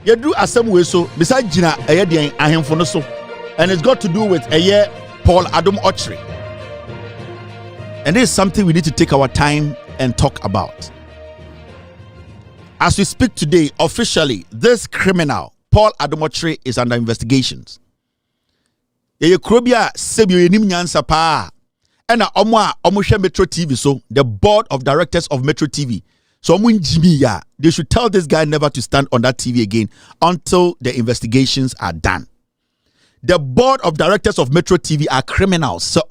Yedru asem we so beside Gina Ayedian ahemfo no so, and it's got to do with Paul Adom-Otchere. And this is something we need to take our time and talk about. As we speak today, officially, this criminal, Paul Adom-Otchere, is under investigations. Yekrobia sebio yenim nyansa pa. And omo Metro TV, so the board of directors of Metro TV. So they should tell this guy never to stand on that TV again until the investigations are done. The board of directors of Metro TV are criminals. So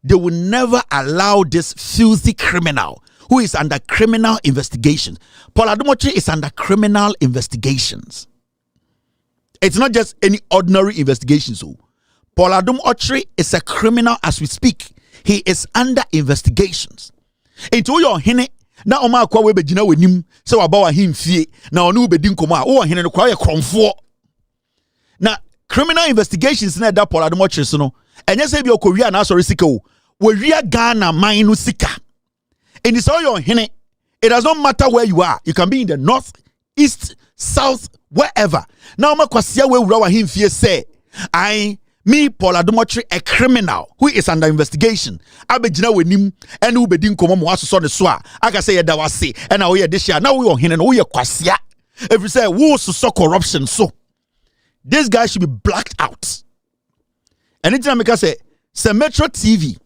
they will never allow this filthy criminal who is under criminal investigations. Paul Adom-Otchere is under criminal investigations. It's not just any ordinary investigations. So Paul Adom-Otchere is a criminal as we speak. He is under investigations. Into your hene na oma akwa we begina wanim se waba wa himfie na onu bedi nkoma wo hene no kwa ye kromfo na criminal investigations na da Paul Adom-Otchere so no enye se bi okowia na asori sika o wawia Ghana man no sika. And it's all your hene. It does not matter where you are. You can be in the north, east, south, wherever. Now ma kwasia we wura wa himfie say me, Paul Adom-Otchere, a criminal who is under investigation. Abejina wenim enu bedi nkomo mo asoso ne so a aka say yeda wase and na we this year now we on hene no we kwasia. If you say wo so corruption so this guy should be blacked out. And it's make us say Metro TV,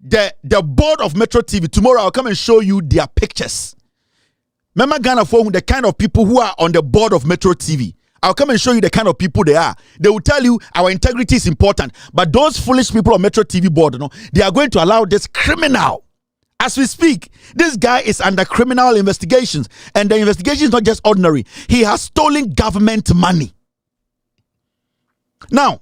the board of Metro TV, tomorrow I'll come and show you their pictures. Remember Ghana for the kind of people who are on the board of Metro TV. I'll come and show you the kind of people they are. They will tell you our integrity is important. But those foolish people on Metro TV board, they are going to allow this criminal. As we speak, this guy is under criminal investigations. And the investigation is not just ordinary. He has stolen government money. Now,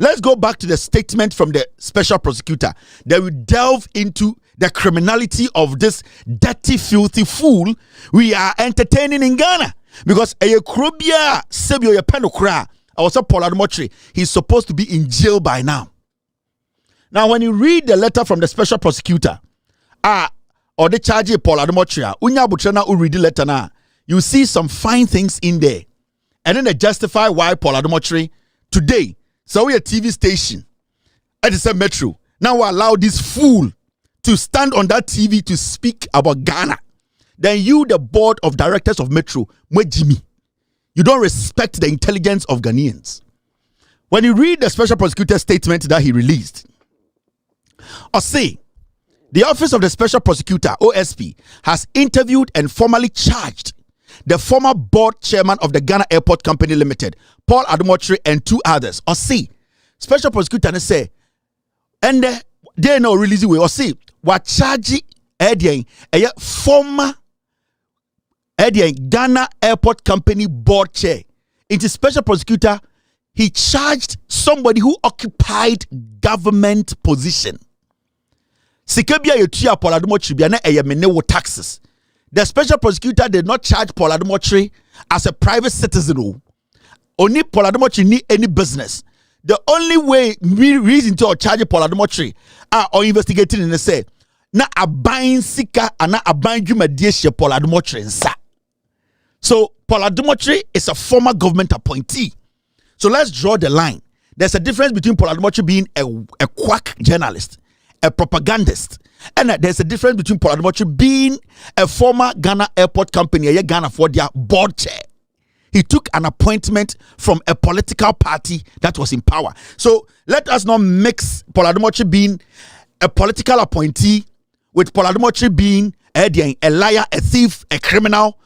let's go back to the statement from the special prosecutor. They will delve into the criminality of this dirty, filthy fool we are entertaining in Ghana. Because Krobia Sebio Yepenokra, also Paul Adom-Otchere, he's supposed to be in jail by now. Now, when you read the letter from the special prosecutor, or the charge Paul Adom-Otchere, Unya Butrana will read the letter now, you see some fine things in there. And then they justify why Paul Adom-Otchere today, so we a TV station, at the same Metro, now we allow this fool to stand on that TV to speak about Ghana. Then you, the board of directors of Metro, Jimmy, you don't respect the intelligence of Ghanaians. When you read the special prosecutor's statement that he released, or say, the office of the special prosecutor, OSP, has interviewed and formally charged the former board chairman of the Ghana Airport Company Limited, Paul Adom-Otchere, and two others. Or see, special prosecutor say, and they no release way. Or see, what charge a former Ghana Airport Company board chair. It is special prosecutor. He charged somebody who occupied government position. Sikebia yetua Paul Adom-Otchere bia na menewo taxes. The special prosecutor did not charge Paul Adom-Otchere as a private citizen. Only Paul Adom-Otchere need any business. The only way reason to charge Paul Adom-Otchere or investigating in the say na abain sika ana abain dwumadie Paul Adom-Otchere nsa. So Paul Adom-Otchere is a former government appointee. So let's draw the line. There's a difference between Paul Adom-Otchere being a quack journalist, a propagandist, and there's a difference between Paul Adom-Otchere being a former Ghana Airport Company, a Ghana for their board chair. He took an appointment from a political party that was in power. So let us not mix Paul Adom-Otchere being a political appointee with Paul Adom-Otchere being a liar, a thief, a criminal,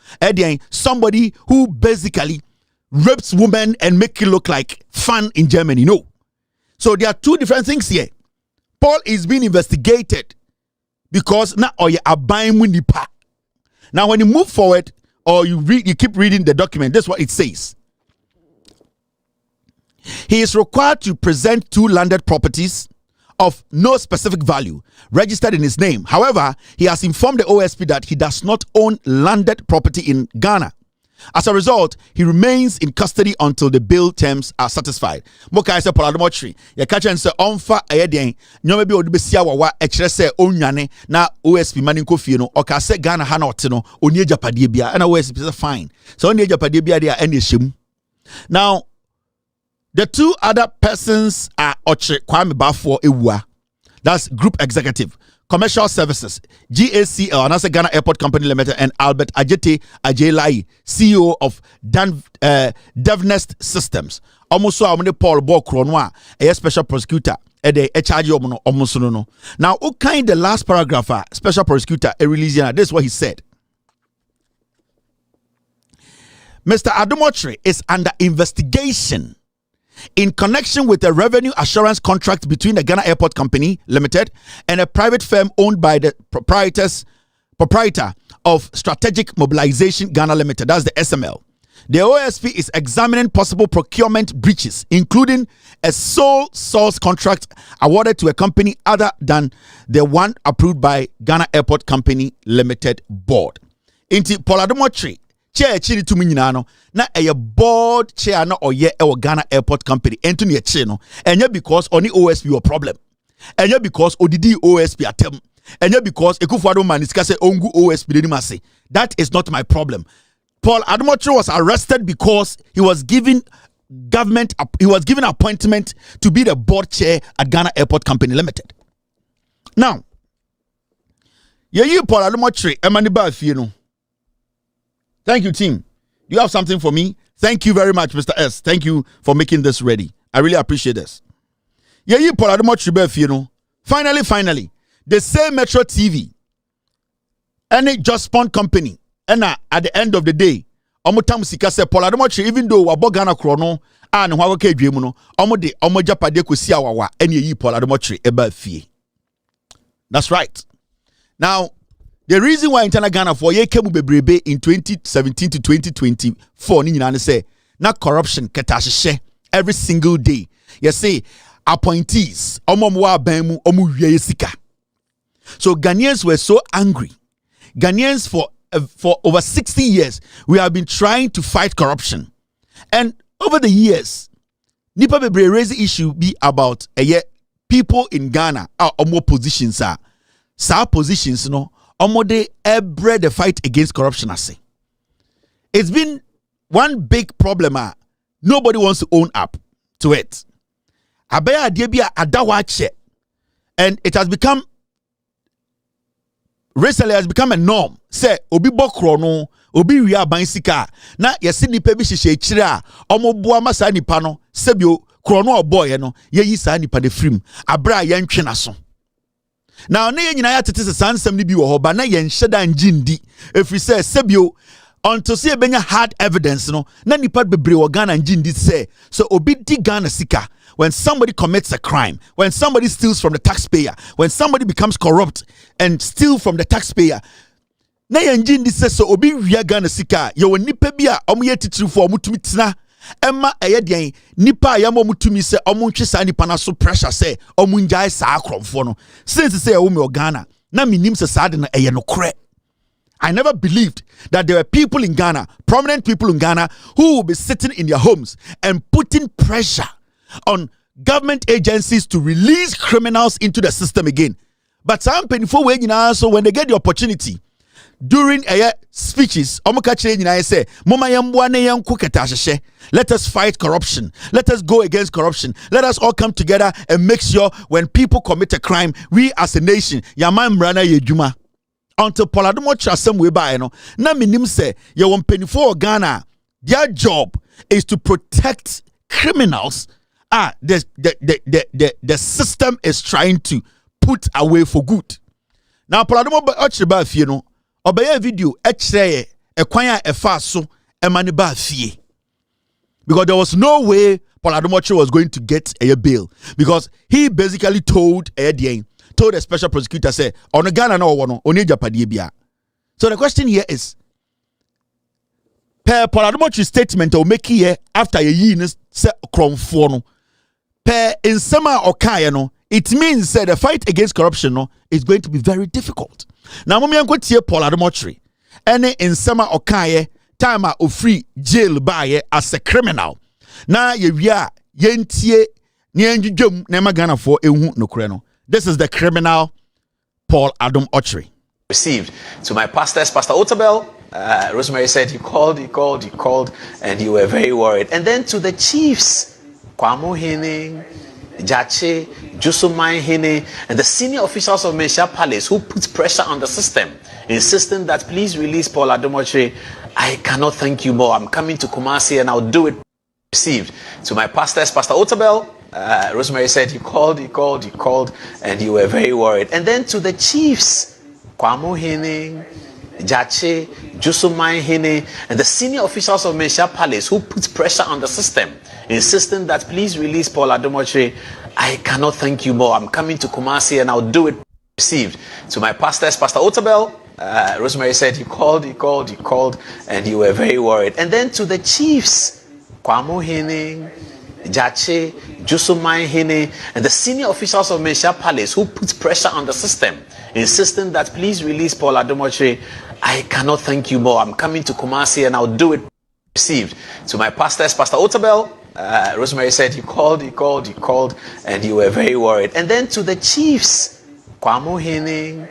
somebody who basically rapes women and make it look like fun in Germany. No. So there are two different things here. Paul is being investigated because now you are buying munipa. Now when you move forward or you keep reading the document, this is what it says. He is required to present 2 landed properties of no specific value registered in his name. However, he has informed the OSP that he does not own landed property in Ghana. As a result, he remains in custody until the bail terms are satisfied. Moka is a Paul Adom-Otchere. Ya catch and say onfa ayeden. Nyome bi odibesi YAWA echere say onwane na OSP mani nkofie no. Oka say Ghana ha na otino oni ejapade bia. And OSP say fine. So oni ejapade bia dey any shemu. Now, the two other persons are Otchere Kwame Bafo Ewua. That's Group Executive, Commercial Services, GACL, and that's a Ghana Airport Company Limited, and Albert Ajete Ajelai, CEO of DevNest Systems. Almost so I'm Paul Adom-Otchere, a special prosecutor, at the HRG. Now, okay, the last paragraph, special prosecutor, a release, this is what he said. Mr. Adom-Otchere is under investigation in connection with a revenue assurance contract between the Ghana Airport Company Limited and a private firm owned by the proprietor of Strategic Mobilization Ghana Limited, that's the SML. The OSP is examining possible procurement breaches, including a sole source contract awarded to a company other than the one approved by Ghana Airport Company Limited board. Inti Paul Adom-Otchere chair chiri to nyina no na eye board chair na oye e Ghana Airport Company ento ne chair no enye because oni OSP a problem, enye because odidi OSP atem, enye because Ekufuado manisika say ongu OSP de nimase. That is not my problem. Paul Adom-Otchere was arrested because he was given appointment to be the board chair at Ghana Airport Company Limited. Now, Paul Adom-Otchere emaniba fie no. Thank you, team. Do you have something for me? Thank you very much, Mr. S. Thank you for making this ready. I really appreciate this. Paul Adom-Otchere, finally, the same Metro TV, any Just Spawn company, and at the end of the day, Omotam Sika said Paul Adom-Otchere, even though Wabogana Chrono and Wawake Dreamuno, Omojapade Kusia Wawa, and ye Paul Adom-Otchere eba fie. That's right. Now, the reason why internal Ghana for ye came bebrebe in 2017 to 2024 ni nyina say na corruption ketashye every single day. You say appointees omomwa banmu omu wie sika. So Ghanaians were so angry. Ghanaians for over 60 years we have been trying to fight corruption. And over the years nipa bebre raise the issue be about people in Ghana are omo positions are. Sa positions no Omode ebre the fight against corruption. It's been one big problem. Nobody wants to own up to it. Abaya adebia adawache, and it has become recently has become a norm. Say obi bokrono, obi ria bansika. Na yesi nipa bi hihye chire a omo boa masa nipa no sebio krono oboy no ye yi sa nipa de frim abra ye ntwe na so. Now, ne nyina ya tete sansam ni bi wo hoba na yen hyeda njindi efri say sebio until see benya hard evidence no na nipa bebre wo Ghana njindi say so obi di Ghana sika when somebody commits a crime, when somebody steals from the taxpayer, when somebody becomes corrupt and steal from the taxpayer, na yen njindi say so obi wia Ghana sika ye wo nipa bi a omo ye titiri fo omo tumi tena Emma ayedian nipa yamo mutumi se omuntwe sa nipa na so pressure se omunjai sa akromfo no since say wo me Ghana na minim se sa de na eye no kre. I never believed that there were people in Ghana, prominent people in Ghana, who will be sitting in their homes and putting pressure on government agencies to release criminals into the system again. But some painful way so when they get the opportunity during speeches, say, let us fight corruption. Let us go against corruption. Let us all come together and make sure when people commit a crime, we as a nation, yaman brana yejuma. Until Paul Adom-Otchere some way by no, na minim say you want penny for Ghana. Their job is to protect criminals. The system is trying to put away for good. Now Paul Adom-Otchere ba fie no. Obey video ekire ekwanya efa so emani ba fie, because there was no way Paul Adom-Otchere was going to get a bail, because he basically told the special prosecutor say on Ghana no wono oni japade bia. So the question here is, per Paul Adom-Otchere statement or make here after ye yi se kromfo no per insema okaye no, it means that the fight against corruption no is going to be very difficult. Now, mommy, I'm going to Paul Adom-Otchere. Any in summer okaye time of free jail by as a criminal. Na ye yentie nyenjum nema Ghana for ehu no kreno. This is the criminal Paul Adom-Otchere. Received to my pastors, Pastor Otabel. Rosemary said you called, and you were very worried. And then to the chiefs, Kwamo Hene, Jache, Jusumai Hene, and the senior officials of Mesha Palace who put pressure on the system, insisting that please release Paul Adom-Otchere. I cannot thank you more. I'm coming to Kumasi and I'll do it. Received to my pastors, Pastor Otabel. Rosemary said you called, and you were very worried. And then to the chiefs, Kwamo Hene, Jache, Jusumai Hene, and the senior officials of Mesha Palace who put pressure on the system, insisting that please release Paul Adom-Otchere. I cannot thank you more. I'm coming to Kumasi and I'll do it. Received to my pastors, Pastor Otabel. Rosemary said you called, and you were very worried. And then to the chiefs, Kwamo Hene, Jache, Jusumai Hene, and the senior officials of Mesha Palace who put pressure on the system, insisting that please release Paul Adom-Otchere. I cannot thank you more. I'm coming to Kumasi and I'll do it. Received to my pastors, Pastor Otabel. Rosemary said you called, and you were very worried. And then to the chiefs, Kwamo Hene,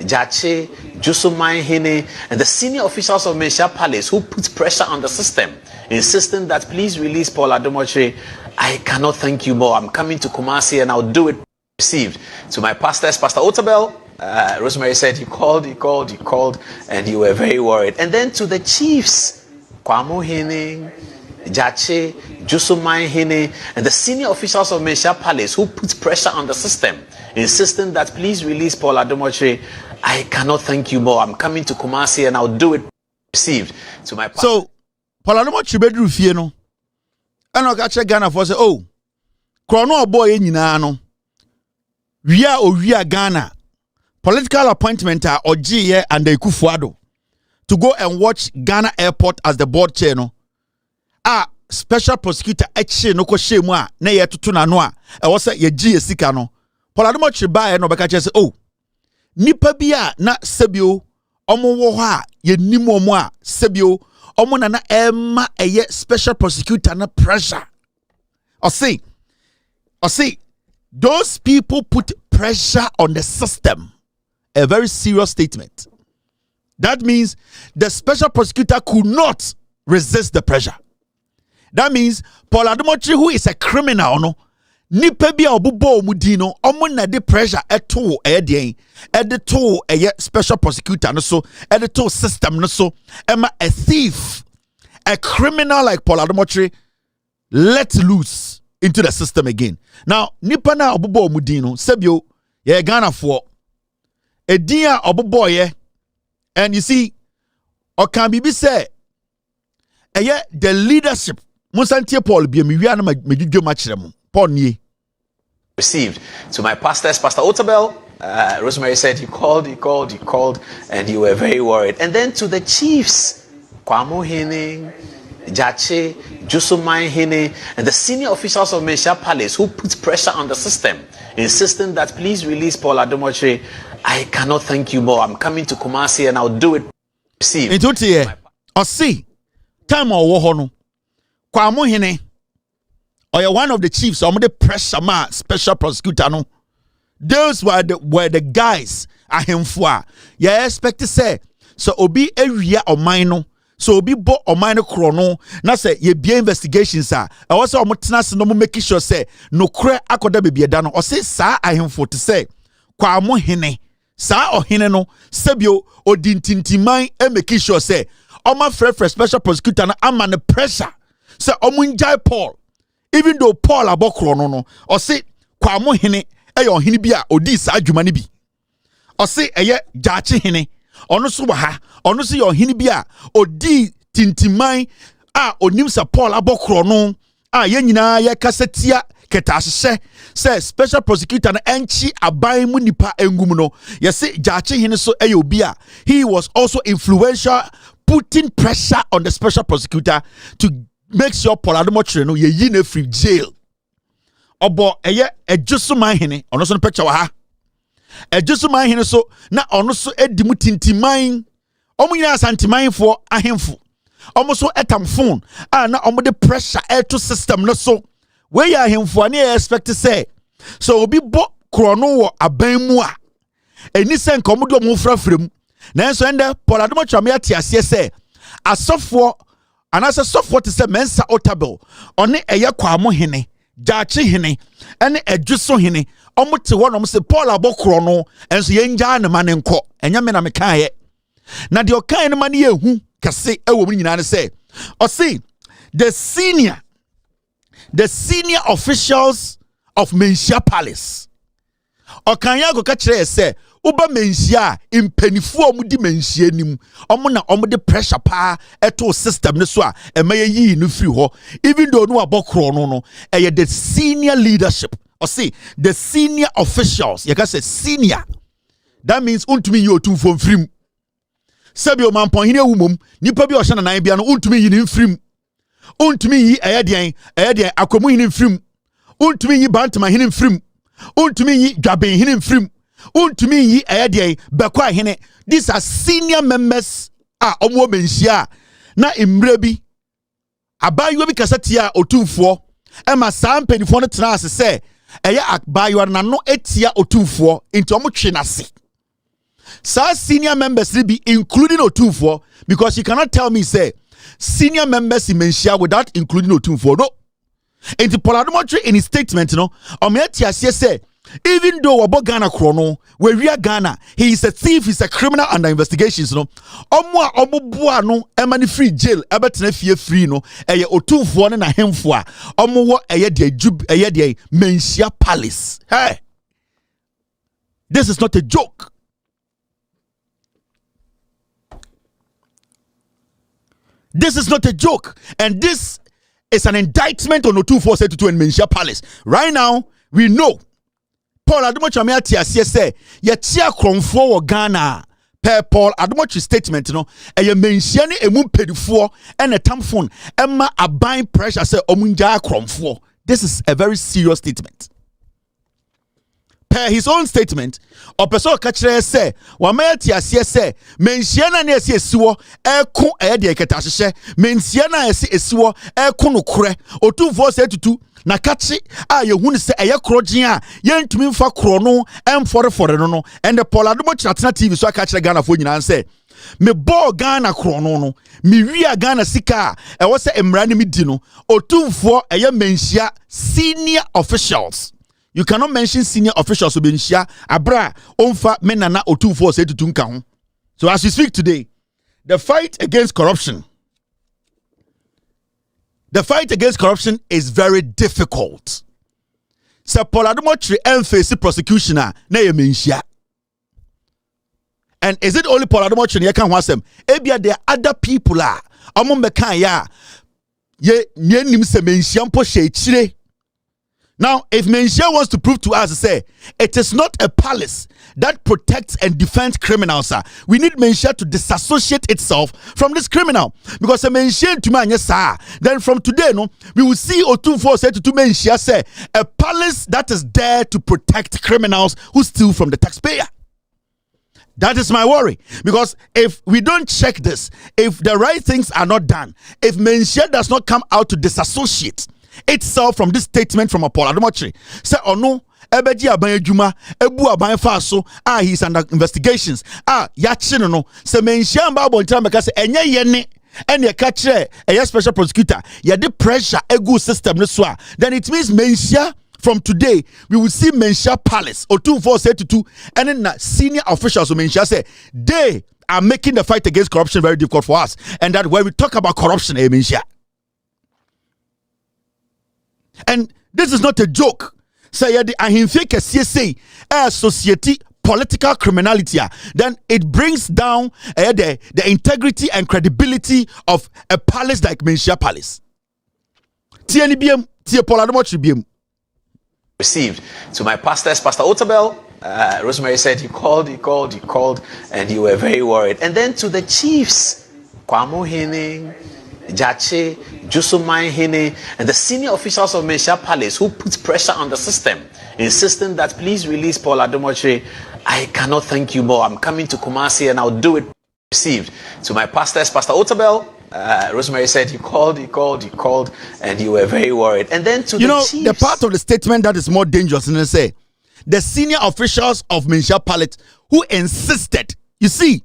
Jache, Jusumai Hene, and the senior officials of Mesha Palace who put pressure on the system, insisting that please release Paul Adom-Otchere. I cannot thank you more. I'm coming to Kumasi and I'll do it. Received to my pastors, Pastor Otabel. Rosemary said you called, and you were very worried. And then to the chiefs, Kwamo Hene, Jache, Jusumai Hene, and the senior officials of Mesha Palace who put pressure on the system, insisting that please release Paul Adom-Otchere. I cannot thank you more. I'm coming to Kumasi and I'll do it. Received to my so Paul Adom-Otchere bedru fie no ana ka che Ghana for say oh krono boy nyina no wia Ghana political appointment or GE and the Kufuado to go and watch Ghana airport as the board chair no special prosecutor eche no ko shemu a na ye tutu na no a e wo say ye GE sika no Paul Adom-Otchere ba no beka che say oh nipa bia na sebio omo wo ho a ye nim omo a sebio omo na emma eye special prosecutor na pressure or see those people put pressure on the system. A very serious statement. That means the special prosecutor could not resist the pressure. That means Paul Adom-Otchere, who is a criminal, no nipa bia obubo omudino omo na de pressure eto edien edeto eye special prosecutor no so edeto system no so emma a thief, a criminal like Paul Adom-Otchere let loose into the system again. Now nipa na obubo omudino sebio ye Ghana for a dear obuboye, and you see or can be say the leadership Musantie Paul be mi wi na medwudwo ma kire mu Paul nie. Received to my pastors, Pastor Otabel. Rosemary said you called, and you were very worried. And then to the chiefs, Kwamo Hene, Jache, Jusumai Hene, and the senior officials of Mesha Palace who put pressure on the system, insisting that please release Paul Adom-Otchere. I cannot thank you more. I'm coming to Kumasi and I'll do it. Received. Into here, or see, time or wohono, Kwamo Hene, or you're one of the chiefs, or the pressure man, special prosecutor. No, those were the guys. Ahemfua. You expect to say so. Obi area or mine. So obi bo or mine chrono. Na say ye be investigations. I also omotena no making sure say no kre akoda be dano. Or say sa ahemfo to say Kwamo Hene. Sa or hene no sebio or dintintimai and making sure say oma fresh special prosecutor na ama the pressure. Say omunjai Paul. Even though Paul abokro no or say Kwamo Hene eyo hene bia odi sa adwuma ne bi or say eye Jache Hene ono so ha ono so yo hene bia odi tintimai onim sa Paul abokro no ye nyina ye kasetia ketahye say special prosecutor na enchi aban mu nipa engum no ye say Jache Hene so eyo bia he was also influential, putting pressure on the special prosecutor to make sure Paul Adom-Otchere no ye yi na free jail. Obo eye Jusumai Hene ono so no picture wa ha Jusumai Hene so na ono so edimu tintiman omo nyina santiman fo ahemfo almost so etam phone na the pressure air to system no so where ya him for na expect to say so obi bo krono wo aban mu a eni se nkomodo mo frafrem na enso ende Paul Adom-Otchere me atiase say asofo anasa sofo te say mensa otabel one eye kwamo hene jache hene ene adwuso hene omote wonom se Paul abokro no enso yenja ne mane nko enya me na me kan ye na de okan ne mane yehu kase ewo mu nyina ne say o see the senior officials of Mensia Palace okanya go ka kire say uba mensia impenifu omudi mensia nim omo na omo de pressure pa eto system ne so a emaye yi no free ho even though no abokro no the senior leadership or see the senior officials you can say senior that means untumi yi otumfo mfrim sabi o man pon hine wumom nipa bi o hye na nan bia no untumi yi ni mfrim untumi yi eyeden akomu hine mfrim untumi yi bantama hine mfrim untumi yi dwaben hine mfrim untumi yi eyeden bekwa hene. These are senior members omo menhia na imre bi abayo bi kasatia otumfo ema saa mpanifo no tena ase se eye abayo na no etia otumfo into omo twe nase. Sa senior members be including otumfo, because you cannot tell me say senior members in menhia without including otumfo. No. Into Paul Adom-Otchere in his statement, say even though Wabo Ghana Chrono, where we are Ghana, he is a thief, he's a criminal under investigations. No, Omo no, emani free jail, ebetina free no, otumfo na hemfo omo de Mensia Palace. Hey, this is not a joke. This is not a joke, and this is an indictment on Otumfo and Mensia Palace. Right now, we know Paul Adom-Otchere say ye tia kromfo wo Ghana per Paul Adom-Otchere statement no eye menhia ne emu pedifo and a tamphone emma aban pressure say omunja kromfo. This is a very serious statement. Per his own statement, Opeso Kachere say, Wamati asie say, Mensiana ne esi esiwo, eko de eketahye, Mensiana esi esiwo, eko no kure, Otumfo say tutu, na kachi yehunu se eye krogin a yentumi mfa kro no emfore no, and the Paul Adom-Otchere atena TV so akachere Ghana fo nyina say, me bo Ghana kro no, me wia Ghana sika e wo se emra ne medi no, Otumfo eye menhia senior officials. You cannot mention senior officials who benhia abra onfa menana Otumfo say tutu nka ho. So as we speak today, the fight against corruption is very difficult. So Paul Adom-Otchere face prosecution na ye menhia. And is it only Paul Adom-Otchere ye kan wasem? Ebia there are other people omo mekan ya ye nim se menhia mpo hye chire. Now, if Mensia wants to prove to us, say, it is not a palace that protects and defends criminals, we need Mensia to disassociate itself from this criminal. Because a Mensia to man, yes, then from today, no, we will see Otumfo say to Mensia, say, a palace that is there to protect criminals who steal from the taxpayer. That is my worry. Because if we don't check this, if the right things are not done, if Mensia does not come out to disassociate itself from this statement from Paul Adom-Otchere, say oh no ebeji aban adwuma ebu aban fa so he's under investigations ya chi no say menhia mba abontra meka say enye ye ne ene ka kire a special prosecutor ye the pressure egu system no so then it means menhia from today we will see Mensia Palace Otumfo say tutu and then senior officials of Menhia say they are making the fight against corruption very difficult for us, and that when we talk about corruption Menhia. And this is not a joke. Say the ahimfe kese say society political criminality, then it brings down the integrity and credibility of a palace like Mensia Palace. Paul Adom-Otchere received to my pastors, Pastor Otabel. Rosemary said he called, and you were very worried. And then to the chiefs, Kwamo Hene, Jache, Jusumai Hene, and the senior officials of Mensia Palace who put pressure on the system, insisting that please release Paul Adom-Otchere. I cannot thank you more. I'm coming to Kumasi and I'll do it. Received to my pastors, Pastor Otabel. Rosemary said you called, and you were very worried. And then to the chiefs. The part of the statement that is more dangerous, and they say the senior officials of Menchia Palace who insisted. You see,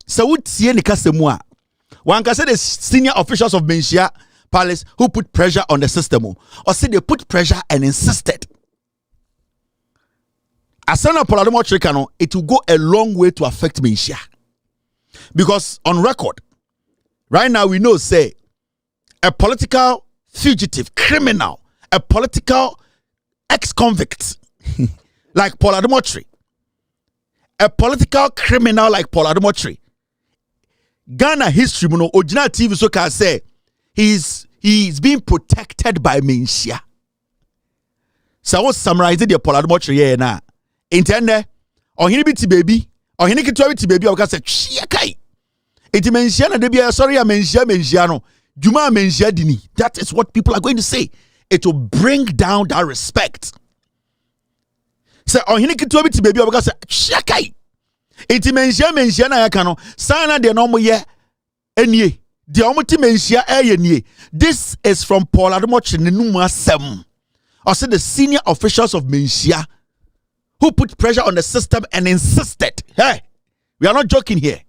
so one can say the senior officials of Menchia Palace who put pressure on the system, or say they put pressure and insisted. Asana Paul Adom-Otchere, it will go a long way to affect Menchia. Because on record, right now we know, say, a political fugitive, criminal, a political ex-convict like Paul Adom-Otchere, a political criminal like Paul Adom-Otchere, Ghana history, Ojina TV so can say, he's being protected by Menchia. So I was summarizing the Paul Adom-Otchere here now. Intende, or he biti baby, or he biti baby, or can say, Chiakai. It Menchia na debi sorry, Menchia no. Juma Menchia dini. That is what people are going to say. It will bring down that respect. Say, or he biti baby, or can say, Chiakai. It Menchia na yakano. Sana de no mo ye enye. The omoti Menchia enye. This is from Paul Adom-Otchere Nenuma 7. Or say the senior officials of Menchia who put pressure on the system and insisted, hey, we are not joking here.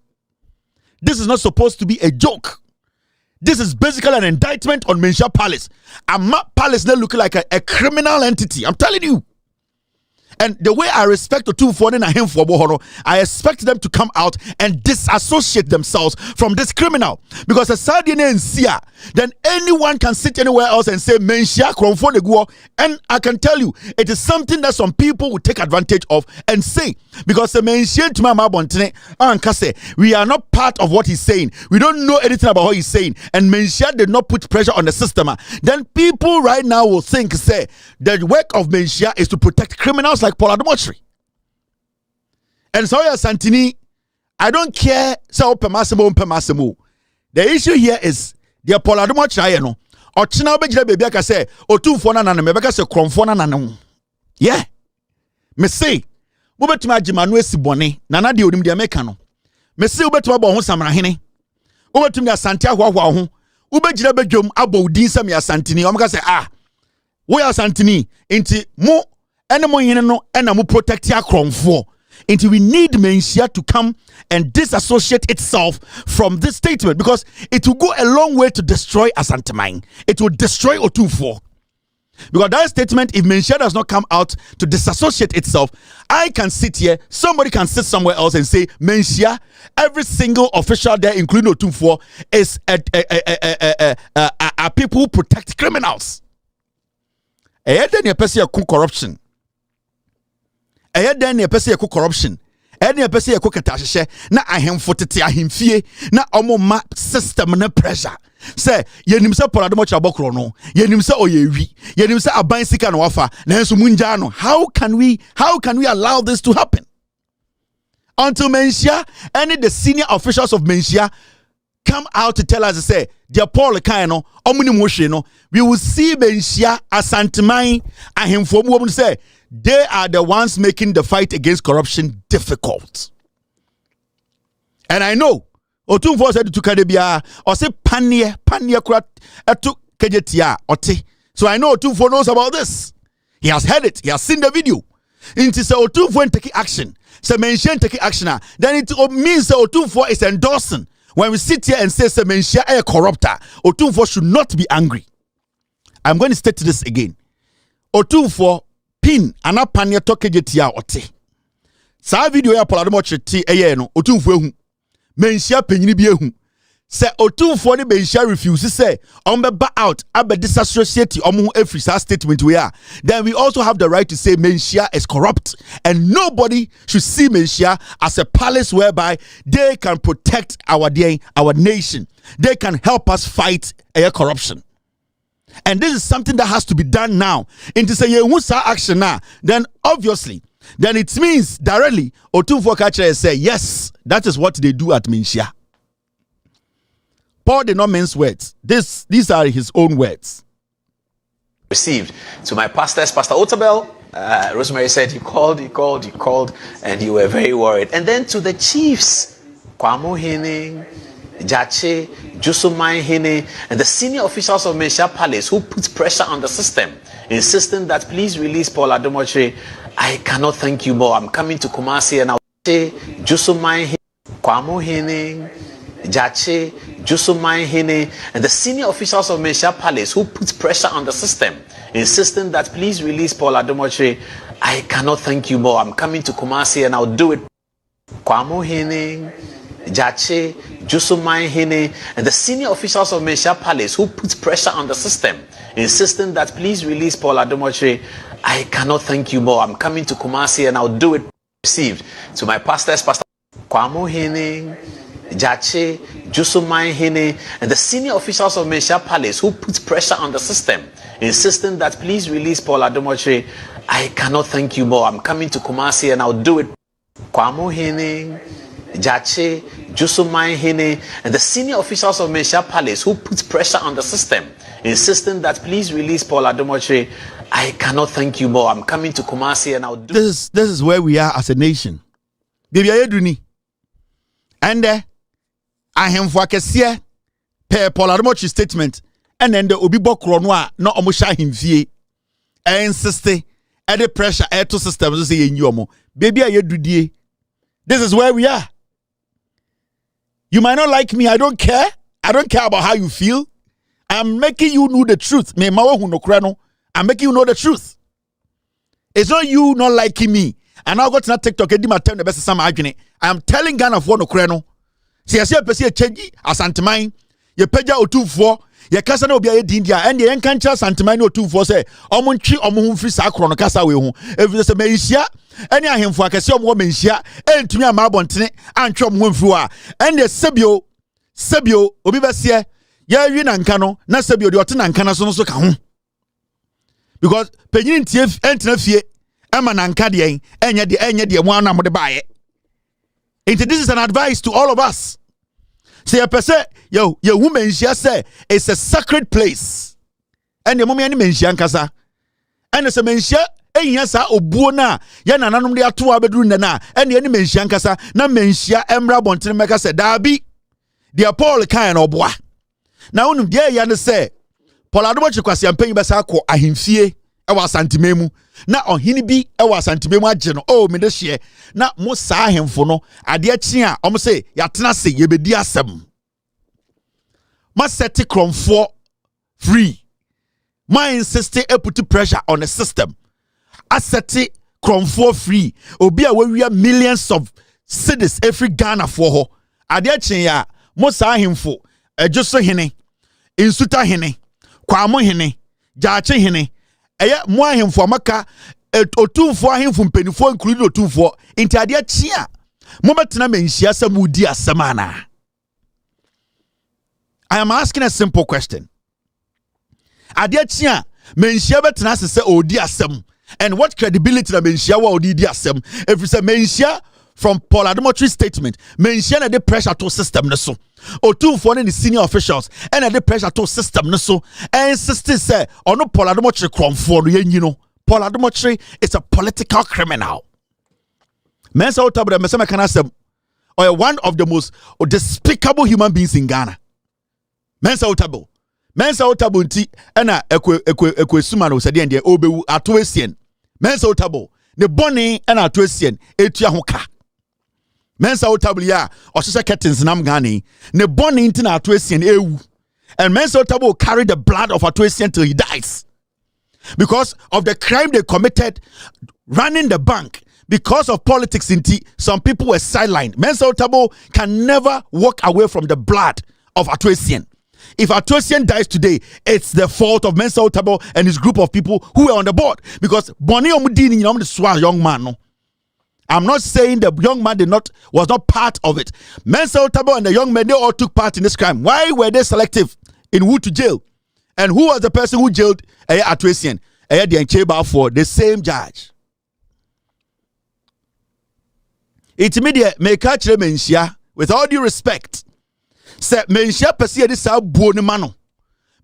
This is not supposed to be a joke. This is basically an indictment on Menchia Palace. Ama Palace now looking like a criminal entity. I'm telling you. And the way I respect the two for and him for Bohoro, I expect them to come out and disassociate themselves from this criminal. Because a Sardine and Sia, then anyone can sit anywhere else and say Menchia Kromfo de Guo. And I can tell you, it is something that some people will take advantage of and say. Because the Menchia to Mama Bontene and Kase, we are not part of what he's saying. We don't know anything about what he's saying. And Menchia did not put pressure on the system. Then people right now will think, say, the work of Menchia is to protect criminals like Paul Adom-Otchere. And so Santini, I don't care. So the issue here is the Paul Adom-Otchere no. Or China be baby I say o two for na me be say kromfo na. Yeah. Me say wo betuma agimanu esibone na de onim de meka no. Me say wo betuma bo ho samrahene. Wo betuma asante ahwahwa ho. Wo begira bedwom abo udin sam ya Santini. O meka say wo ya Santini enti mo enemo yene no ena mo protect ya kromfo. Until we need Menchia to come and disassociate itself from this statement, because it will go a long way to destroy Asantemang. It will destroy Otunfo. Because that statement, if Menchia does not come out to disassociate itself, I can sit here, somebody can sit somewhere else and say, Menchia, every single official there, including Otunfo, is people who protect criminals. Corruption. Then a person corruption. Any a person ketahishe na ahemfo tete ahemfie na omo ma system na pressure. Say yenim se Paul Adom-Otchere abokro no, yenim se oyewi, yenim se aban sika no wafa, na enso munja no. How can we allow this to happen? Until Menchia, any the senior officials of Menchia come out to tell us, say, dear Paul Kaino, omuni moshe no, we will see Menchia Asantemang ahemfo mu say they are the ones making the fight against corruption difficult. And I know Otunfo said to Kadebia or say pania kura etu kejetia ote. So I know Otunfo knows about this. He has heard it, he has seen the video. Into say Otunfo taking action. Say Menchia taking action. Then it means that Otunfo is endorsing. When we sit here and say Menchia a corrupter, Otunfo should not be angry. I'm going to state this again. Otunfo pin anapanya tokejetia ote. Sa video ya Paul Adom-Otchere ti no Otunfo ehu. Menchia penyini bi ehu. Se Otunfo ne Menchia refuse say ombeba out abe disassociate omo every statement we are. Then we also have the right to say Menchia is corrupt, and nobody should see Menchia as a palace whereby they can protect our nation. They can help us fight corruption. And this is something that has to be done now. And to say action now, then obviously, then it means directly Otunfo Kachere say yes, that is what they do at Menchia. Paul did not mince words. These are his own words. Received to my pastors, Pastor Otabel. Rosemary said you called, and you were very worried. And then to the chiefs, Kwamu Hining, Jache, Jusuman Hene, and the senior officials of Mensha Palace who put pressure on the system, insisting that please release Paul Adom-Otchere. I cannot thank you more. I'm coming to Kumasi and I'll say Jusuman Hene, Kwamo Hene, Jache, Jusuman Hene, and the senior officials of Mensha Palace who put pressure on the system, insisting that please release Paul Adom-Otchere. I cannot thank you more. I'm coming to Kumasi and I'll do it. Kwamo Hene, Jache, Jusuman Hene, and the senior officials of Mensha Palace who put pressure on the system, insisting that please release Paul Adom-Otchere. I cannot thank you more. I'm coming to Kumasi and I'll do it. Received to my pastors, Pastor Kwamo Hene, Jache, Jusuman Hene, and the senior officials of Mensha Palace who put pressure on the system, insisting that please release Paul Adom-Otchere. I cannot thank you more. I'm coming to Kumasi and I'll do it. Kwamo Hene, Jache, Jusuman Hene, and the senior officials of Mensha Palace who put pressure on the system, insisting that please release Paul Adom-Otchere. I cannot thank you more. I'm coming to Kumasi and I'll do this is where we are as a nation. Baby Ayeduni. And I am for Kessie per Paul Adom-Otchere statement, and then the Obibo Kronwa no omusha him fie. I insist at the pressure air to systems to say in Yomo. Baby Ayedudie. This is where we are. You might not like me. I don't care. I don't care about how you feel. I'm making you know the truth. Me mawa hu no krano. I'm making you know the truth. It's not you not liking me. And I'll go to that TikTok and do my time the best summer argument. I'm telling Ghana for no krano. See, I see a person change as antimine. You pay your 2-4. Your casa no be a India and the encancha antimine or 2-4 say, Omunchi omun free sacron casa we home. If there's a mensia, any of him for a cassia woman share, and to me a marbontine and chop one frua. And the Sebio, Obibasia, ya win and cano, not Sebio, the Otten and Canason so come. Because Penin Tief and Tenefie, Eman and Cadian, and yet the one I'm the buy it. This is an advice to all of us. Say a person, your woman just say it's a sacred place. And the moment mention kasa. And as a mention, yasa obuona, yana nanum de atua bedroom na, and the mention kasa, na mention emra bontin meka se dabi. The Paul kind of bois. Now, dear Yan say, Paul Adom-Otchere kwasi ampen besa ko ahimfie ewa santimemu na ohini bi ewa santimemu agye no oh me de hye na mo saa ahemfo no ade akyi a omo say yatena se yebedi asem ma set kromfo free ma insist e put pressure on the system asset kromfo free obi a we millions of cedis every Ghana for ho ade akyi ya mo saa ahemfo ejoso hene insuta hene kwamo hene jaache hene eye mo ahemfo amaka otumfo ahemfo mpenifo include otumfo inti ade achia mo betena menhia samudi asemana. I am asking a simple question. Ade achia menhia betena sese odi asem, and what credibility na menhia wa odi asem if you say menhia from Paul Adom-Otchere statement mention the pressure to system no so otumfo and the senior officials and the pressure to system no so and insist say ono Paul Adom-Otchere kromfo no yen know Paul Adom-Otchere is a political criminal. Mensa otabra mesema kana asem or one of the most despicable human beings in Ghana. Mensa otabo nti na ekwe suma no sade ende obewu ato esien. Mensa otabo ne boni na ato esien etua ho ka. Mensa otable ya osese curtains nam Ghana ne boni nti na atoesien ewu, and Mensa otable carry the blood of atoesien till he dies because of the crime they committed running the bank. Because of politics inti, some people were sidelined. Mensa otable can never walk away from the blood of atoesien. If atoesien dies today, it's the fault of Mensa otable and his group of people who were on the board, because boni omudini the swa young man no. I'm not saying the young man was not part of it. Mensa otable and the young men, they all took part in this crime. Why were they selective in who to jail? And who was the person who jailed Atuesian? The Ncheba for the same judge. It's immediate. May catch the mensia with all due respect. Say mensia per se this buoni mano.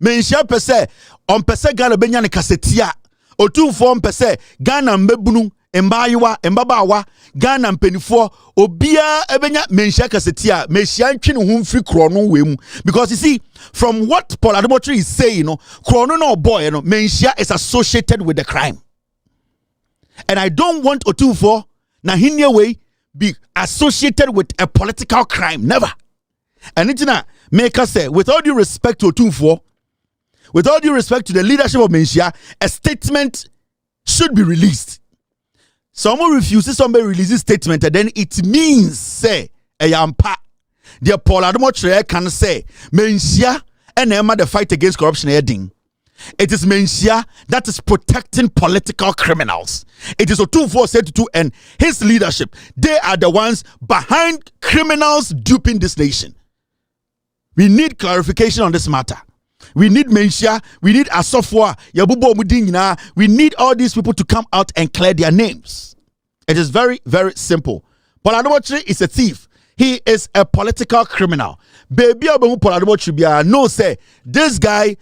Mensia per se on per se Ghana benya ne kasetia. Otu form per se Ghana mbebunu Embayiwa, Embabawa, Ghana Penifo, Obia Ebenya Menshia Kasetia, Meshian Chin Humfree Chrono Wim. Because you see, from what Paul Adom-Otchere is saying, Chrono no boy, Menshia is associated with the crime. And I don't want Otufo, Nahinia way, be associated with a political crime. Never. And it's not make us say, with all due respect to Otufo, with all due respect to the leadership of Menshia, a statement should be released. Someone refuses somebody releases statement, and then it means say a yampa. The Paul Adom-Otchere can say Menshia and Emma the fight against corruption heading. It is Menshia that is protecting political criminals. It is Otufo and his leadership. They are the ones behind criminals duping this nation. We need clarification on this matter. We need Menshia, we need Asofwa, Yabubo Mudinina, we need all these people to come out and clear their names. It is very, very simple. Paul Adom-Otchere is a thief. He is a political criminal. Baby Paul Adom-Otchere no say this guy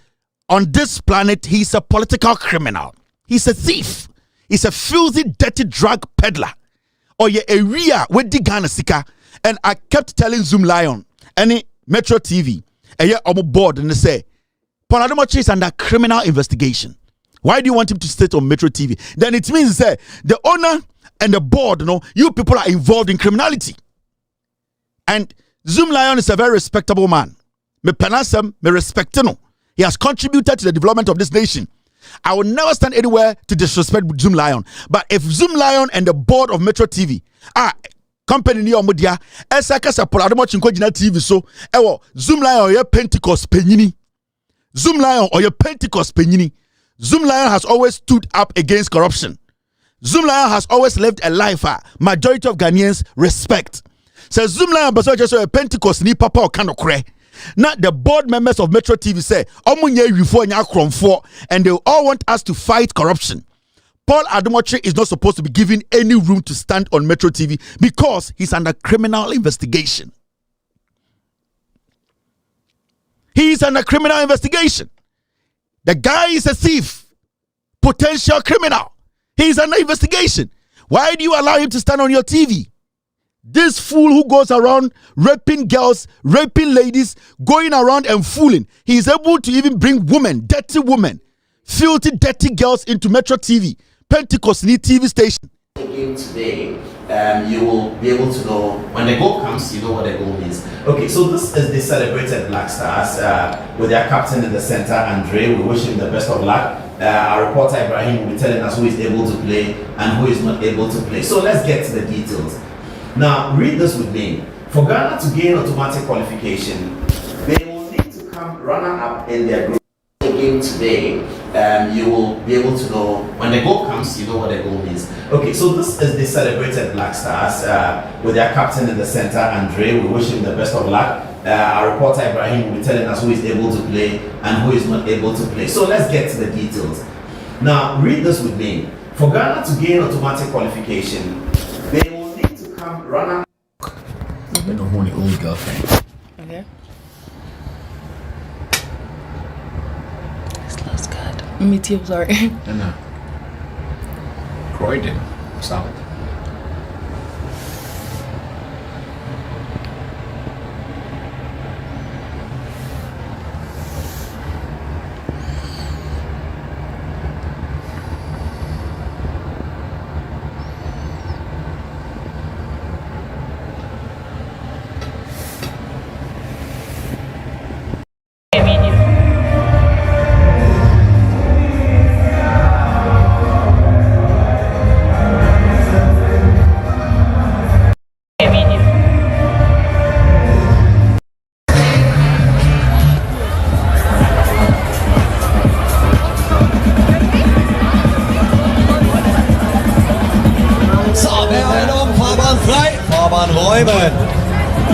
on this planet, he's a political criminal. He's a thief. He's a filthy, dirty drug peddler. Or ye area with the Ghana Sika. And I kept telling Zoom Lion, any Metro TV, and yet I'm board and they say, Paul Adom-Otchere is under criminal investigation. Why do you want him to stay on Metro TV? Then it means say the owner and the board, you people are involved in criminality. And Zoom Lion is a very respectable man. Me penasem, me respect no. He has contributed to the development of this nation. I will never stand anywhere to disrespect Zoom Lion. But if Zoom Lion and the board of Metro TV company ni omodia esaka sa Paul Adom-Otchere nkojina TV so Zoom Lion or your Pentecost penyini. Zoom Lion or your Pentecost penyini. Zoom Lion has always stood up against corruption. Zoom Lion has always lived a life majority of Ghanaians respect. So Zoom Lion but just a Pentecost ni papa or kano kre. Now the board members of Metro TV say and they all want us to fight corruption. Paul Adom-Otchere is not supposed to be given any room to stand on Metro TV because he's under criminal investigation. He's under criminal investigation. The guy is a thief, potential criminal. He's under investigation. Why do you allow him to stand on your TV? This fool who goes around raping girls, raping ladies, going around and fooling. He is able to even bring women, dirty women, filthy, dirty girls into Metro TV, Pentecost TV station. Again today, you will be able to know when the goal comes, you know what the goal means. Okay, so this is the celebrated Black Stars with their captain in the center, Andre. We wish him the best of luck. Our reporter Ibrahim will be telling us who is able to play and who is not able to play. So let's get to the details. Now, read this with me. For Ghana to gain automatic qualification, they will need to come runner-up in their group. Again today, you will be able to know when the goal comes, you know what the goal means. Okay, so this is the celebrated Black Stars with their captain in the center, Andre. We wish him the best of luck. Our reporter Ibrahim will be telling us who is able to play and who is not able to play. So let's get to the details. Now, read this with me. For Ghana to gain automatic qualification, they will need to come runner. I don't know who the old girlfriend. Okay. This looks good. Me too, sorry. No. Croydon, South.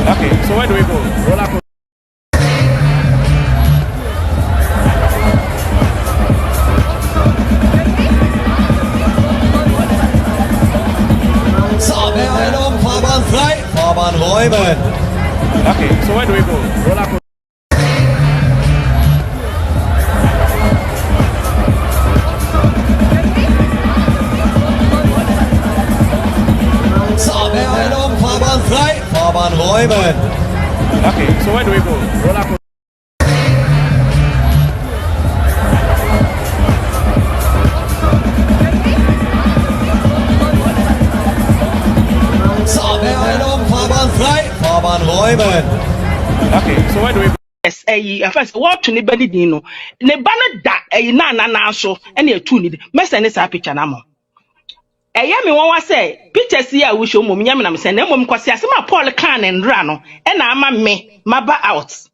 Okay, so where do we go? Roller coaster. Okay, so where do we go? Roller coaster. Royman. Okay, so where do we go? Roller coaster. So, wer Einung, Fahrbahn frei, Fahrbahn räumen. Okay, so where do we go? Yes, first what to anybody dino. Ne banner da na so and you two need. Mess and this picture now. Me one say pictures here we show mum yam and send them because my Paul can and rano and I'm me maba out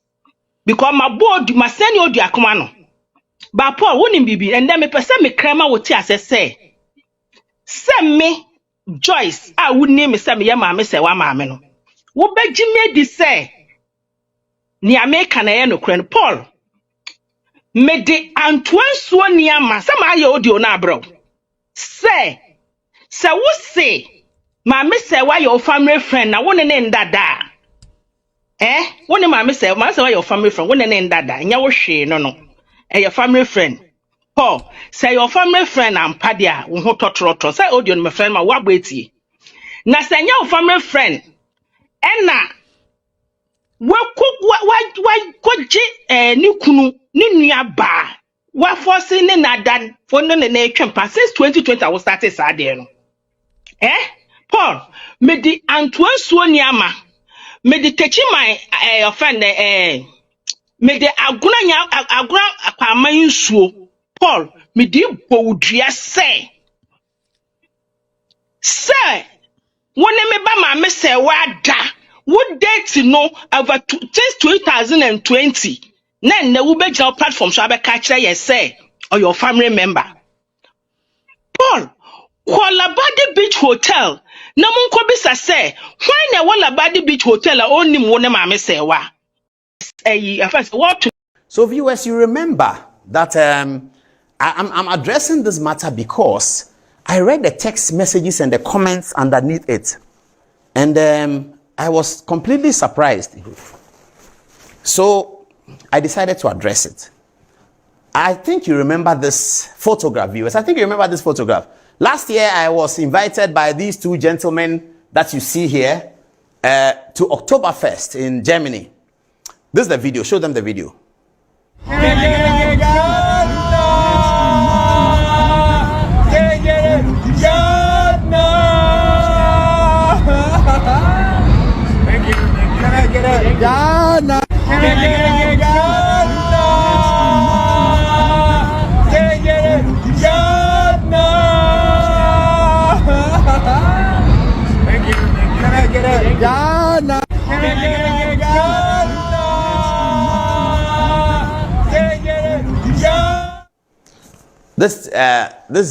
because my board my senior diakomano. But Paul wouldn't be and then me person me crema would say send me Joyce. I would name me some yamma say one mamma. What be Jimmy di say ni American no kren Paul me de Antoine so niama sama aye audio na bro say wo say mama say why your family friend na wone ne ndada wone mama say why your family friend wone ne ndada nya wo hwe no your family friend Paul say your family friend ampa dia wo ho totroto say audio no me friend ma wa gbetie na say nya your family friend na ni kunu ni nua ba wa force ni nadan for no na twempa since 2020 I was started sad there no Paul me di Antoine Suoniama me di techi my friend me di aguna akwaman nsuo Paul me di bowdua say wone me ba ma me say wada would date no over since 2020 then the ube job platform so catch you say or your family member Paul Kuala Beach Hotel na munko bisa say why na Kuala Beach Hotel only one mama say wa first what. So viewers, you remember that I'm addressing this matter because I read the text messages and the comments underneath it, and I was completely surprised. So I decided to address it. I think you remember this photograph, viewers. I think you remember this photograph. Last year, I was invited by these two gentlemen that you see here to Oktoberfest in Germany. This is the video. Show them the video.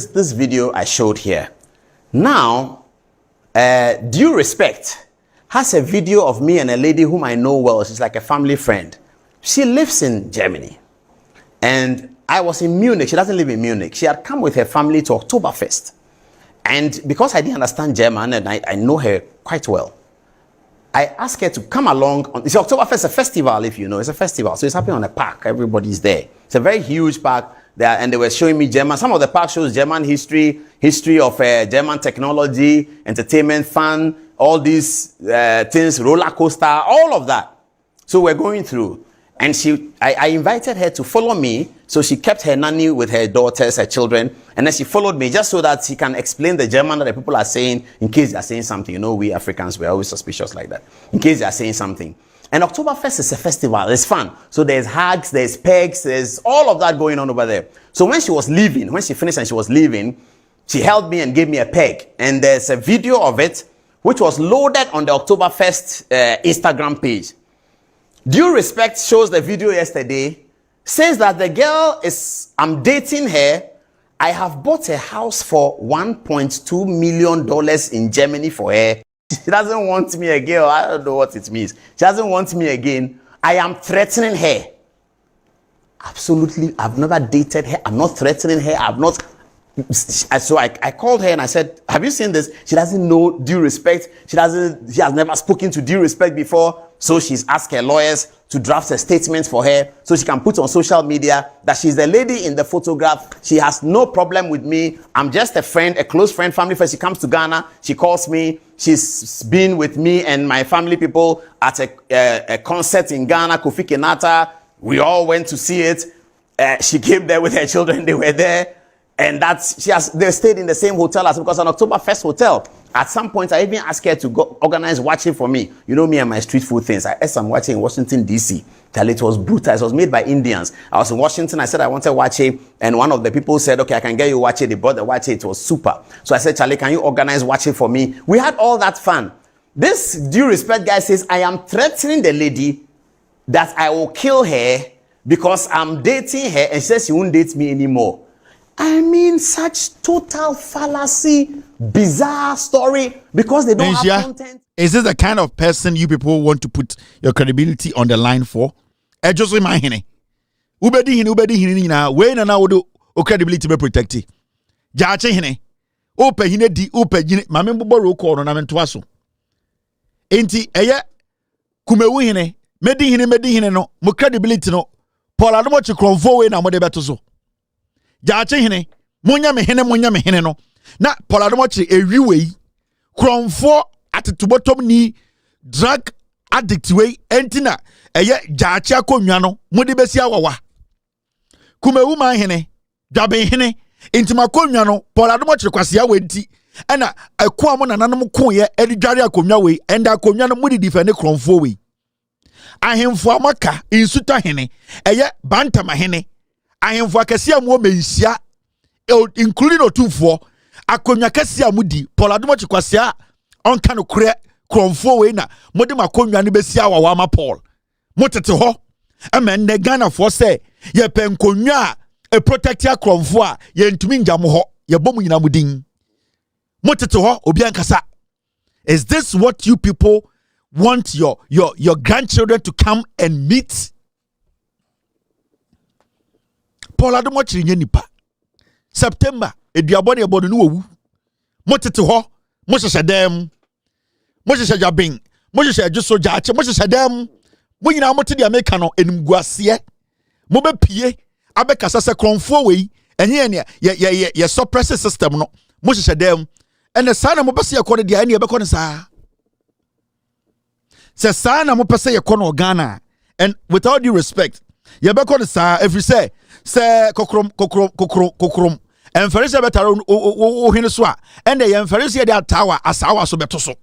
This video I showed here. Now, Due Respect has a video of me and a lady whom I know well. She's like a family friend. She lives in Germany. And I was in Munich. She doesn't live in Munich. She had come with her family to Oktoberfest. And because I didn't understand German and I know her quite well, I asked her to come along. It's Oktoberfest is a festival, if you know. It's a festival. So it's happening on a park. Everybody's there. It's a very huge park there. And they were showing me German. Some of the park shows German history of German technology, entertainment, fun, all these things, roller coaster, all of that. So we're going through. And I invited her to follow me. So she kept her nanny with her daughters, her children. And then she followed me just so that she can explain the German that the people are saying in case they're saying something. You know, we Africans, we're always suspicious like that. In case they're saying something. And Oktoberfest is a festival. It's fun. So there's hugs, there's pegs, there's all of that going on over there. So when she was leaving, when she finished and she was leaving, she held me and gave me a peg. And there's a video of it, which was loaded on the Oktoberfest Instagram page. Due Respect shows the video yesterday, says that the girl I'm dating her. I have bought a house for $1.2 million in Germany for her. She doesn't want me again. I don't know what it means. She doesn't want me again. I am threatening her. Absolutely. I've never dated her. I'm not threatening her. I've not. So I called her and I said, have you seen this? She doesn't know Due Respect. She has never spoken to Due Respect before. So she's asked her lawyers to draft a statement for her so she can put on social media that she's the lady in the photograph. She has no problem with me. I'm just a friend, a close friend, family friend. She comes to Ghana. She calls me. She's been with me and my family people at a concert in Ghana, Kofi Kenata. We all went to see it. She came there with her children. They were there. And they stayed in the same hotel as because an October 1st hotel. At some point, I even asked her to go organize watching for me. You know me and my street food things. I ate some watching in Washington, D.C. Till it was brutal. It was made by Indians. I was in Washington. I said I wanted watching. And one of the people said, okay, I can get you watching. They brought the watching. It was super. So I said, Charlie, can you organize watching for me? We had all that fun. This due respect guy says, I am threatening the lady that I will kill her because I'm dating her and she says she won't date me anymore. I mean, such total fallacy, bizarre story because they don't have content. Is this the kind of person you people want to put your credibility on the line for? Just remind him. Ubedi hine na we na wodo o credibility be protected. Jaache hine. Ope hine di ope hine mame mboboro ko no na mento aso. Enti eye kumewu hine medi hine no mo credibility no Paul Adom-Otchere kronfo we na mo de beto so. Jaache hine munya me hine no na Paul Adom-Otchere ewiwe kronfo atetobotom ni drug addict we entina eye jaache akonwa no mode besi awawa kumewu man hine dwabe hine intima konwa no Paul Adom-Otchere kwasia wenti ena akwa mo nananom koye edidware akonwa we enda akonwa no mudi defend kronfo we ahemfo amaka insuta hine eye bantama hine ahemfo akese amu mensia including otufo akonwa kese amudi Paul Adom-Otchere kwasia onka no kure kronfo we na mode makonwa no besi awawa ma Paul motete ho amenne Ghana for say ye penkonwa a protect your kronfo a ye ntumi njamo ho ye bom nyina mudin motete ho obi ankasa. Is this what you people want your grandchildren to come and meet? Paul Adom-Otchere nye nipa September eduabone ebodo no wu motete ho mo hyehyɛ dem mo hyehyɛ jabin mo hyehyɛ adwoso jaache mo hyehyɛ dem mo nyina mo te dia meka no enimguaseɛ mo be pie abekasa se kronfo we enye ne ye suppress system no mo hyehyɛ dem ene saa na mo pese ye kɔ dia ene ye bɛkɔ ne saa se saa na mo pese ye kɔ no Ghana. And with all due respect ye bɛkɔ ne saa every say kokrom and Pharisee betaro o hene so a and the Pharisee dey atawa asawa so beto so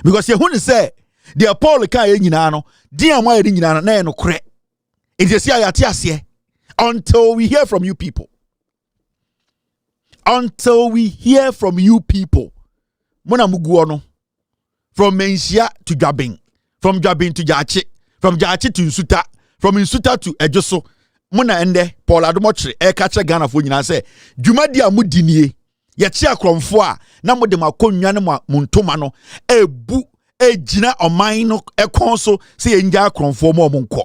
because ye hu ne say the Paul ka ye nyina no di am aye nyina na ye no kore enti ayate ase until we hear from you people. Until we hear from you people. Mona muguo no from Mensia to Jabin, from Jabin to Jache, from Jache to Nsuta, from Nsuta to Ejoso. Mona ende Paul Adom-Otchere e kache Ghana fo nyina se dwuma dia mudinie ye chia kromfo a na mo de makonwa ne montoma no ebu ejina oman no ekon so se ye nja kromfo mo nko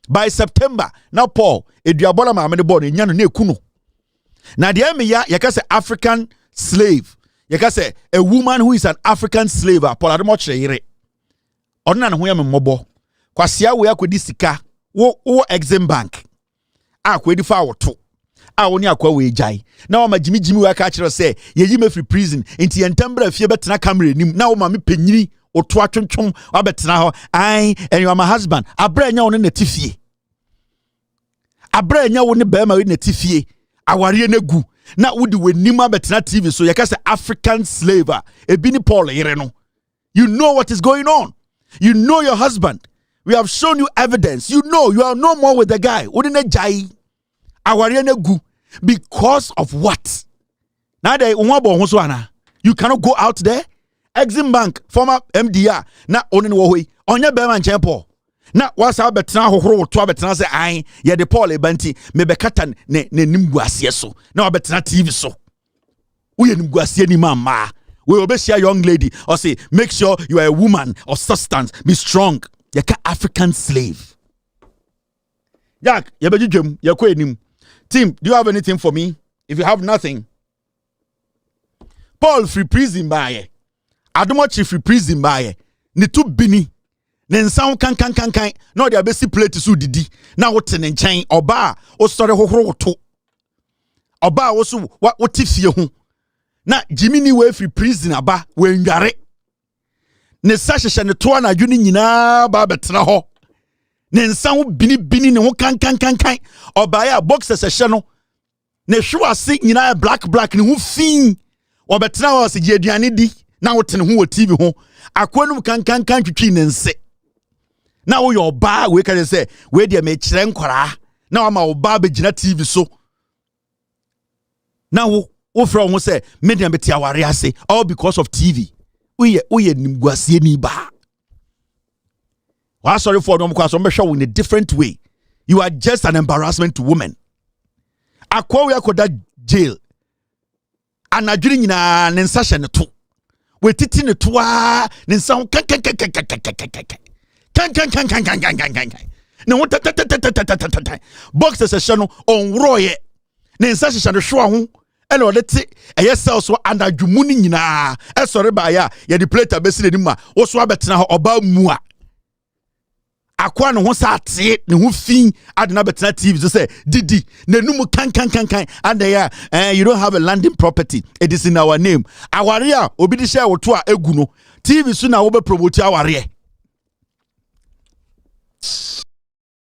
by September na Paul eduabola ma me de ball nya no na eku no na de me ya ye ka se African slave ye ka se a woman who is an African slave Paul Adom-Otchere yire ona ne ho ya me mmobo kwasia we akodi sika wo Exim Bank akwedi fa woto a woni akwa we jai na o ma jimi we aka kire say ye yi me free prison enti entembra fie betena camera nim na o ma me panyini oto atwentwom wa betena ho ai and you are my husband abra nya wo ne natifie abra nya wo ne be ma we natifie aware na gu na wodi wenim abetena TV so ye ka say African slave ebi ni Paul yire no. You know what is going on. You know your husband. We have shown you evidence. You know you are no more with the guy. Because of what? Now you cannot go out there. Exim Bank, former MDR. Na onin wohi. Onye beman chempo. Na wasa betina hohoro to betina say ai ye de Paul ebanti me bekata ne nimguasie so. Na betina TV so. Uye nimguasie ni mama. We will be a young lady or say make sure you are a woman of substance. Be strong. You're an African slave. Jack, you're Tim, do you have anything for me? If you have nothing, Paul free prison by Adom-Otchere free prison by Nitu Bini ne nsa kan na ode abesi plate so didi na wote ne nkyɛn oba o sɔre hohoro woto oba wo so wote fie ho na Jiminy we free prison aba we ndware ne sa hyehyɛ ne to na adwene nyinaa ba betena hɔ ne nsa ho bini ne ho kan oba ya boxers ɛhyɛ no ne hwewase nyinaa black ne ho fin obetena hɔ se gye aduane di na wote ne ho wɔ TV ho akwanum kan twitwi ne nse na wo yo ba we ka say we de me kyerɛ nkɔraa na wa ma wo ba be gina TV so na wo from wo say me de me tiaware ase all because of TV we nimguasie ni ba wa sorry for no mkwaso me hwe in a different way. You are just an embarrassment to women. Akwa we akoda jail anadwiri nyina ne nsa hye ne to we titi ne to a ne nsa kan ne ho boxes hye no onwroye ne nsa hye ne hwo ho ele odete eye cells wo anadwumu ni nyina esore ba ya ye de plate abesi ne ma wo so abetena ho oba mu a akwa no ho sa te ne ho fin adena betena TV so say didi ne numu kan and there you don't have a landing property, it is in our name aware a obi di share wo to a egu no TV so na wo be promote aware